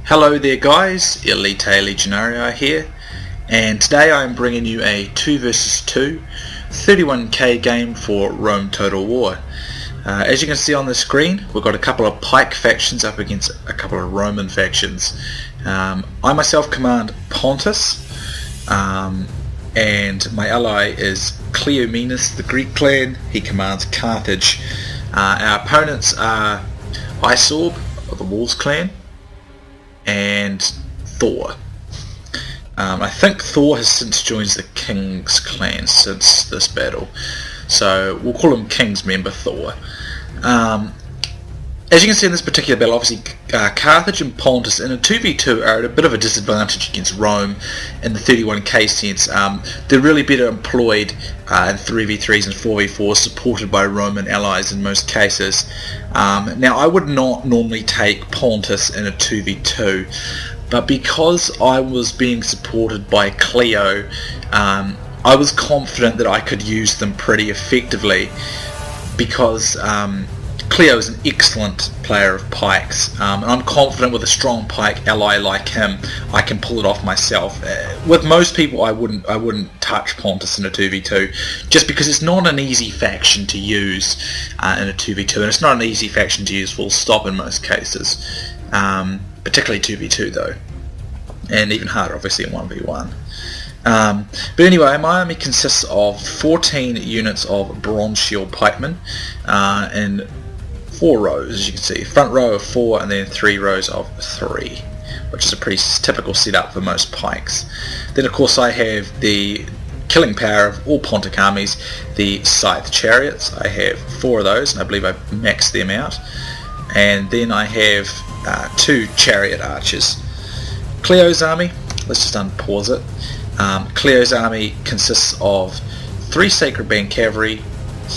Hello there guys, Elita Legionarii here, and today I'm bringing you a 2vs2 31k game for Rome Total War. As you can see on the screen, we've got a couple of Pike factions up against a couple of Roman factions. I myself command Pontus, and my ally is Cleomenes, the Greek clan. He commands Carthage. Our opponents are Iceorb of the Wolves clan and Thor. I think Thor has since joined the King's clan since this battle, so we'll call him King's member Thor. As you can see in this particular battle, obviously Carthage and Pontus in a 2v2 are at a bit of a disadvantage against Rome in the 31k sense. They're really better employed in 3v3s and 4v4s, supported by Roman allies in most cases. Now I would not normally take Pontus in a 2v2, but because I was being supported by Cleo, I was confident that I could use them pretty effectively, because Cleo is an excellent player of pikes, and I'm confident with a strong pike ally like him I can pull it off myself. With most people I wouldn't touch Pontus in a 2v2, just because it's not an easy faction to use in a 2v2, and it's not an easy faction to use full stop in most cases, particularly 2v2 though, and even harder obviously in 1v1. But anyway, my army consists of 14 units of bronze shield pikemen and 4 rows, as you can see. Front row of 4 and then 3 rows of 3, which is a pretty typical setup for most pikes. Then of course I have the killing power of all Pontic armies, the scythe chariots. I have 4 of those, and I believe I maxed them out. And then I have 2 chariot archers. Cleo's army, let's just unpause it. Cleo's army consists of 3 Sacred Band cavalry,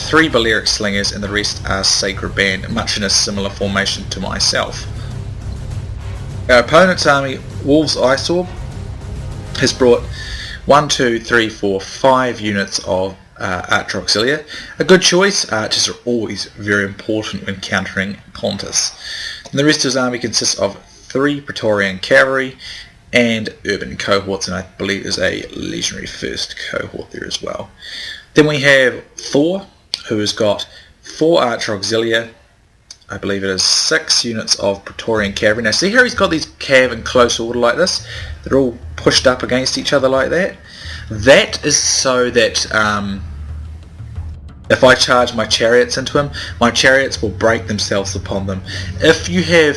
3 Balearic slingers, and the rest are Sacred Band, much in a similar formation to myself. Our opponent's army, Wolves Iceorb, has brought 1, 2, 3, 4, 5 units of Archer Auxilia. A good choice. Archers are always very important when countering Pontus. And the rest of his army consists of 3 Praetorian cavalry and urban cohorts, and I believe there's a legionary first cohort there as well. Then we have Thor, who has got 4 Archer Auxilia, I believe it is 6 units of Praetorian cavalry. Now see how he's got these cav in close order like this? They're all pushed up against each other like that. That is so that if I charge my chariots into him, my chariots will break themselves upon them. If you have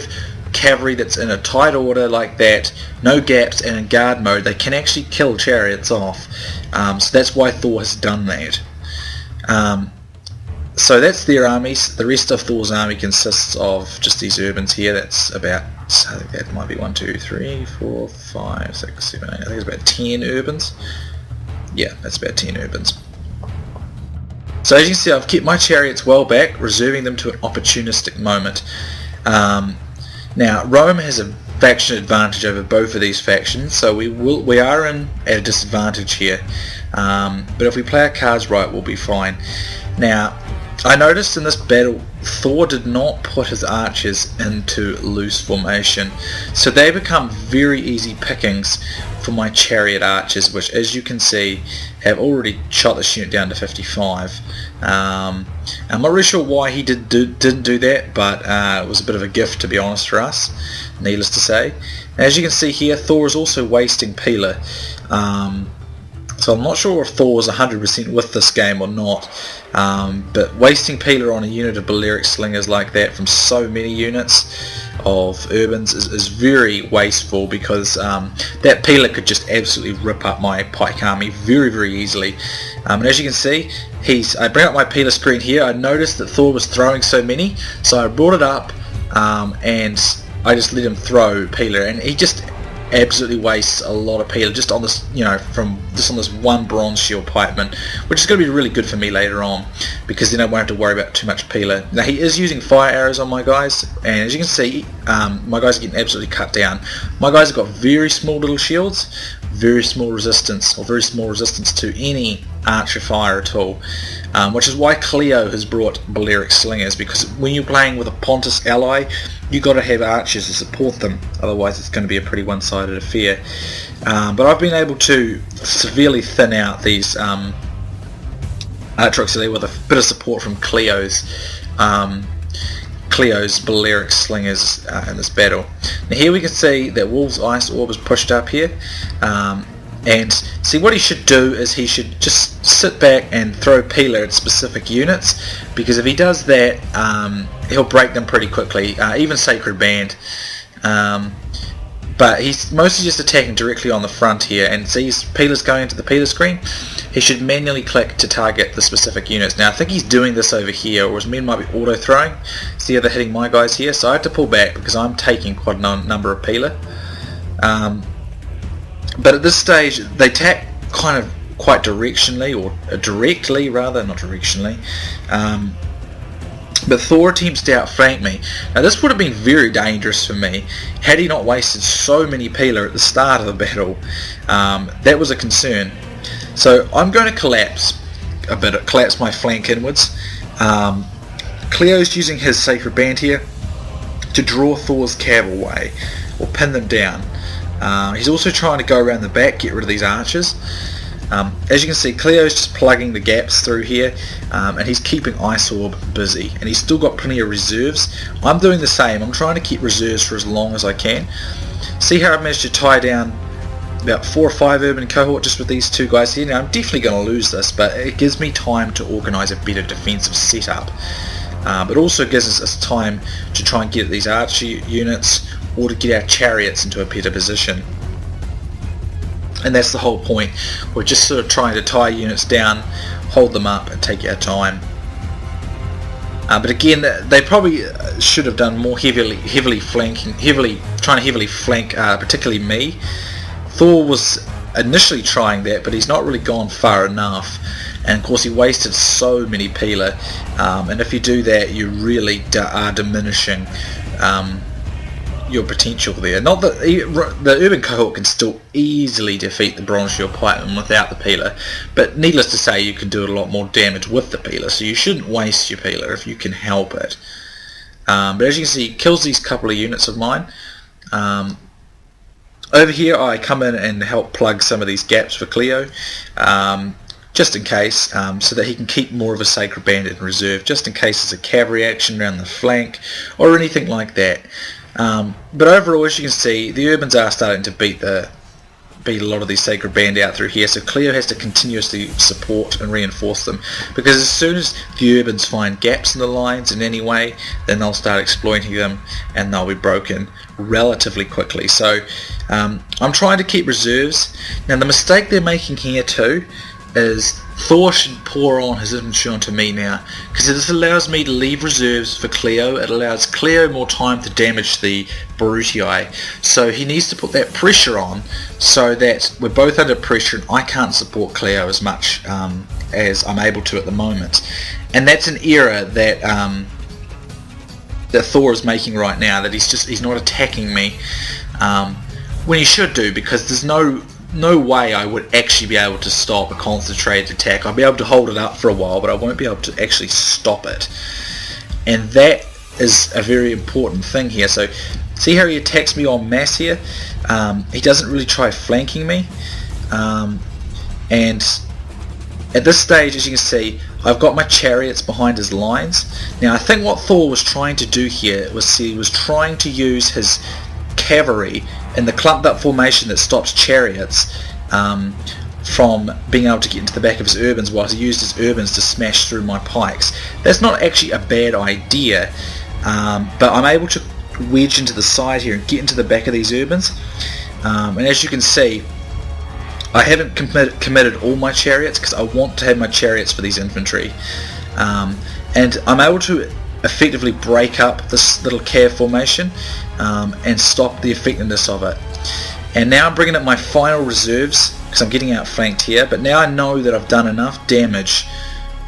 cavalry that's in a tight order like that, no gaps, and in guard mode, they can actually kill chariots off. So that's why Thor has done that. So that's their armies. The rest of Thor's army consists of just these urbans here. That's about, I think that might be 1, 2, 3, 4, 5, 6, 7, 8. I think it's about 10 urbans. Yeah, that's about 10 urbans. So as you can see, I've kept my chariots well back, reserving them to an opportunistic moment. Now, Rome has a faction advantage over both of these factions, so we are at a disadvantage here. But if we play our cards right, we'll be fine. Now, I noticed in this battle, Thor did not put his archers into loose formation, so they become very easy pickings for my chariot archers, which, as you can see, have already shot this unit down to 55. I'm not really sure why he didn't do that, but it was a bit of a gift, to be honest, for us, needless to say. As you can see here, Thor is also wasting Peeler. So I'm not sure if Thor was 100% with this game or not, but wasting Peeler on a unit of Balearic slingers like that from so many units of urbans is very wasteful, because that Peeler could just absolutely rip up my pike army very, very easily. And as you can see, I bring up my Peeler screen here. I noticed that Thor was throwing so many, so I brought it up and I just let him throw Peeler, and he just absolutely wastes a lot of Peeler just on this, on this one bronze shield pikeman, which is going to be really good for me later on, because then I won't have to worry about too much Peeler. Now he is using fire arrows on my guys, and as you can see, my guys are getting absolutely cut down. My guys have got very small little shields, very small resistance, or very small resistance to any archer fire at all, which is why Cleo has brought Balearic Slingers, because when you're playing with a Pontus ally, you've got to have archers to support them, otherwise it's going to be a pretty one-sided affair. But I've been able to severely thin out these Archer with a bit of support from Cleo's Balearic Slingers in this battle. Now here we can see that Wolf's Iceorb is pushed up here, and see what he should do is he should just sit back and throw Peeler at specific units, because if he does that he'll break them pretty quickly, even Sacred Band. But he's mostly just attacking directly on the front here, and sees Peeler's going into the Peeler screen. He should manually click to target the specific units. Now I think he's doing this over here, or his men might be auto throwing. See how they're hitting my guys here, so I have to pull back because I'm taking quite a number of Peeler. But at this stage they attack quite directionally, or directly rather, not directionally. But Thor attempts to outflank me. Now this would have been very dangerous for me had he not wasted so many Peeler at the start of the battle. That was a concern. So I'm going to collapse a bit, collapse my flank inwards. Cleo's using his Sacred Band here to draw Thor's cav away, or pin them down. He's also trying to go around the back, get rid of these archers. As you can see, Cleo's just plugging the gaps through here, and he's keeping Iceorb busy, and he's still got plenty of reserves. I'm doing the same. I'm trying to keep reserves for as long as I can. See how I've managed to tie down about 4 or 5 urban cohort just with these two guys here. Now I'm definitely going to lose this, but it gives me time to organise a better defensive setup. But also gives us time to try and get these archer units, or to get our chariots into a better position. And that's the whole point. We're just sort of trying to tie units down, hold them up, and take our time. But again, they probably should have done more trying to heavily flank, particularly me. Thor was initially trying that, but he's not really gone far enough. And of course, he wasted so many Peeler. And if you do that, you really are diminishing your potential there. Not that the urban cohort can still easily defeat the Bronze Shield Pikeman without the Peeler, but needless to say, you can do a lot more damage with the Peeler, so you shouldn't waste your Peeler if you can help it. But as you can see, he kills these couple of units of mine. Over here I come in and help plug some of these gaps for Cleo, just in case, so that he can keep more of a Sacred Band in reserve, just in case there's a cavalry action around the flank or anything like that. But overall, as you can see, the Urbans are starting to beat a lot of these Sacred Band out through here, so Cleo has to continuously support and reinforce them, because as soon as the Urbans find gaps in the lines in any way, then they'll start exploiting them and they'll be broken relatively quickly. So I'm trying to keep reserves. Now the mistake they're making here too is Thor should pour on his infantry onto me now, because this allows me to leave reserves for Cleo. It allows Cleo more time to damage the Brutii, so he needs to put that pressure on so that we're both under pressure and I can't support Cleo as much as I'm able to at the moment. And that's an error that that Thor is making right now, that he's not attacking me when he should do, because there's no way I would actually be able to stop a concentrated attack. I'll be able to hold it up for a while, but I won't be able to actually stop it. And that is a very important thing here. So see how he attacks me en masse here? He doesn't really try flanking me. And at this stage, as you can see, I've got my chariots behind his lines. Now I think what Thor was trying to do here was he was trying to use his cavalry in the clumped up formation that stops chariots from being able to get into the back of his urbans, while he used his urbans to smash through my pikes. That's not actually a bad idea, but I'm able to wedge into the side here and get into the back of these urbans, and as you can see, I haven't committed all my chariots because I want to have my chariots for these infantry, and I'm able to effectively break up this little cav formation and stop the effectiveness of it. And now I'm bringing up my final reserves because I'm getting outflanked here, but now I know that I've done enough damage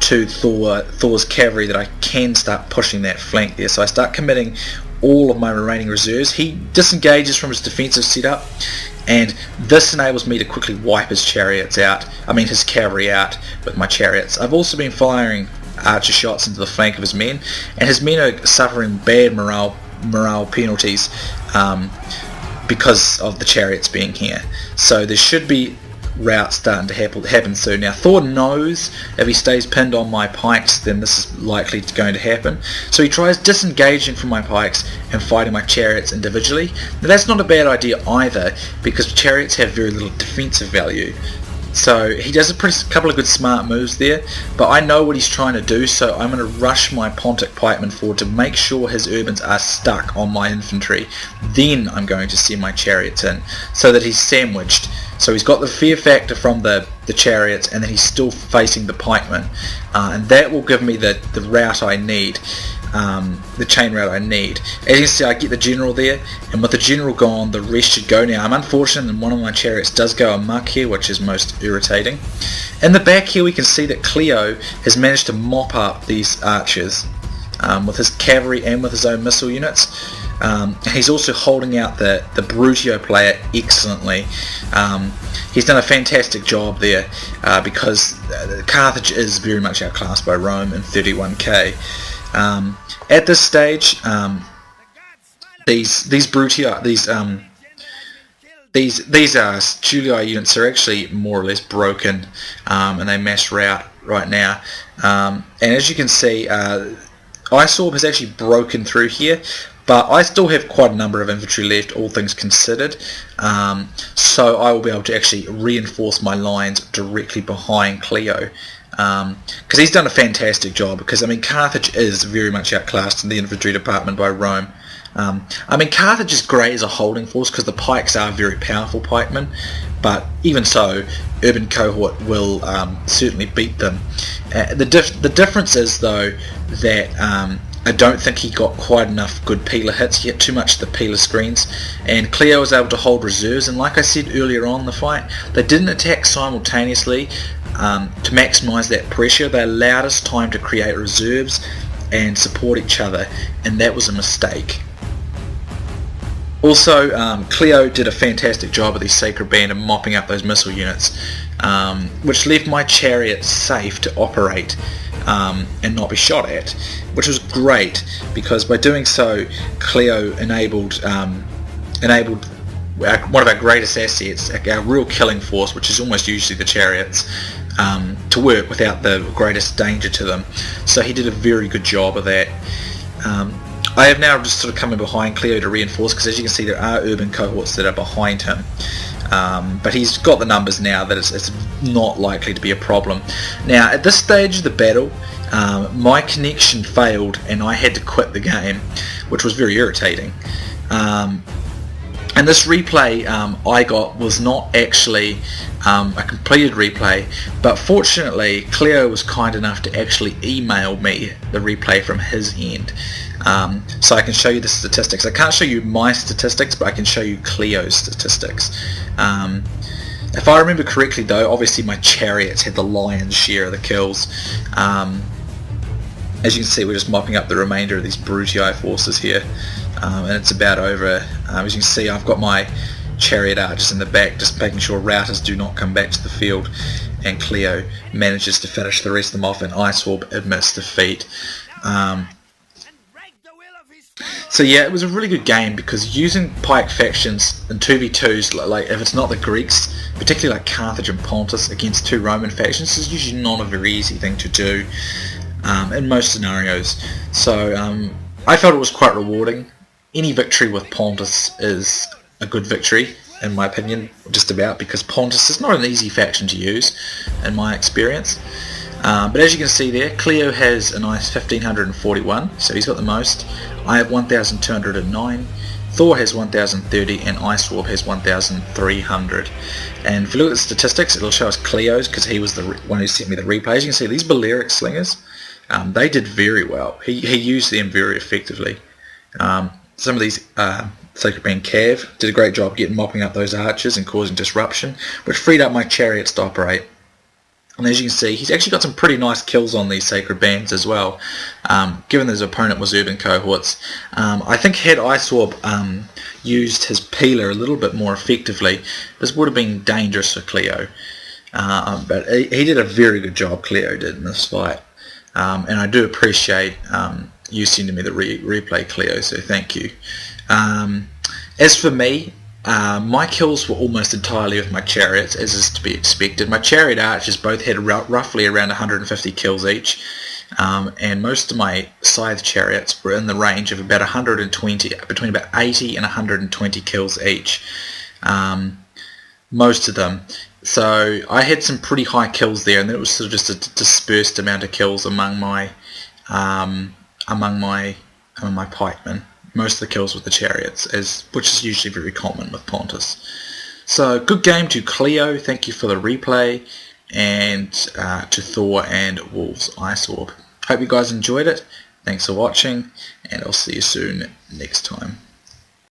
to Thor's cavalry that I can start pushing that flank there. So I start committing all of my remaining reserves. He disengages from his defensive setup, and this enables me to quickly wipe his his cavalry out with my chariots. I've also been firing archer shots into the flank of his men, and his men are suffering bad morale penalties because of the chariots being here. So there should be routes starting to happen soon. Now Thor knows if he stays pinned on my pikes, then this is likely going to happen. So he tries disengaging from my pikes and fighting my chariots individually. Now that's not a bad idea either, because chariots have very little defensive value. So he does a couple of good smart moves there, but I know what he's trying to do, so I'm going to rush my Pontic pikemen forward to make sure his urbans are stuck on my infantry. Then I'm going to send my chariots in, so that he's sandwiched. So he's got the fear factor from the chariots, and then he's still facing the pikemen, and that will give me the route I need. The chain route I need. As you can see, I get the general there, and with the general gone, the rest should go now. I'm unfortunate that one of my chariots does go amok here, which is most irritating. In the back here we can see that Cleo has managed to mop up these archers with his cavalry and with his own missile units. He's also holding out the Brutio player excellently. He's done a fantastic job there because Carthage is very much outclassed by Rome in 31k. At this stage, these Julii units are actually more or less broken, and they mass rout right now. And as you can see, Iceorb has actually broken through here, but I still have quite a number of infantry left, all things considered. So I will be able to actually reinforce my lines directly behind Cleo. Because he's done a fantastic job, because Carthage is very much outclassed in the infantry department by Rome. Carthage is great as a holding force because the pikes are very powerful pikemen, but even so, urban cohort will certainly beat them. The difference is though that I don't think he got quite enough good peeler hits. He hit too much of the peeler screens, and Cleo was able to hold reserves, and like I said earlier on in the fight, they didn't attack simultaneously to maximise that pressure. They allowed us time to create reserves and support each other, and that was a mistake. Also, Cleo did a fantastic job of the Sacred Band of mopping up those missile units, which left my chariots safe to operate and not be shot at, which was great, because by doing so Cleo enabled one of our greatest assets, our real killing force, which is almost usually the chariots, to work without the greatest danger to them. So he did a very good job of that. I have now just sort of come in behind Cleo to reinforce, because as you can see there are urban cohorts that are behind him, but he's got the numbers now that it's not likely to be a problem. Now at this stage of the battle, my connection failed and I had to quit the game, which was very irritating. And this replay I got was not actually a completed replay, but fortunately Cleo was kind enough to actually email me the replay from his end. So I can show you the statistics. I can't show you my statistics, but I can show you Cleo's statistics. If I remember correctly though, obviously my chariots had the lion's share of the kills. As you can see, we're just mopping up the remainder of these Brutii forces here, and it's about over. As you can see, I've got my chariot archers in the back, just making sure routers do not come back to the field, and Cleo manages to finish the rest of them off, and Iceorb admits defeat. So yeah, it was a really good game, because using pike factions in 2v2s, like if it's not the Greeks, particularly like Carthage and Pontus, against two Roman factions, is usually not a very easy thing to do in most scenarios. So I felt it was quite rewarding. Any victory with Pontus is a good victory, in my opinion, just about, because Pontus is not an easy faction to use, in my experience. But as you can see there, Cleo has a nice 1541, so he's got the most. I have 1209, Thor has 1030, and Iceorb has 1300. And if you look at the statistics, it'll show us Cleo's, because he was the one who sent me the replay. As you can see, these Balearic slingers, they did very well. He used them very effectively. Some of these Sacred Band Cav did a great job mopping up those archers and causing disruption, which freed up my chariots to operate. And as you can see, he's actually got some pretty nice kills on these Sacred Bands as well, given that his opponent was Urban Cohorts. I think had Iceorb used his Peeler a little bit more effectively, this would have been dangerous for Cleo. But he did a very good job, Cleo did, in this fight. And I do appreciate you sending me the replay, Cleo, so thank you. As for me, my kills were almost entirely with my chariots, as is to be expected. My chariot archers both had roughly around 150 kills each, and most of my scythe chariots were in the range of about 120, between about 80 and 120 kills each, most of them. So I had some pretty high kills there, and then it was sort of just a dispersed amount of kills among my pikemen. Most of the kills with the chariots, which is usually very common with Pontus. So good game to Cleo, thank you for the replay, and to Thor and Wolves Iceorb. Hope you guys enjoyed it, thanks for watching, and I'll see you soon next time.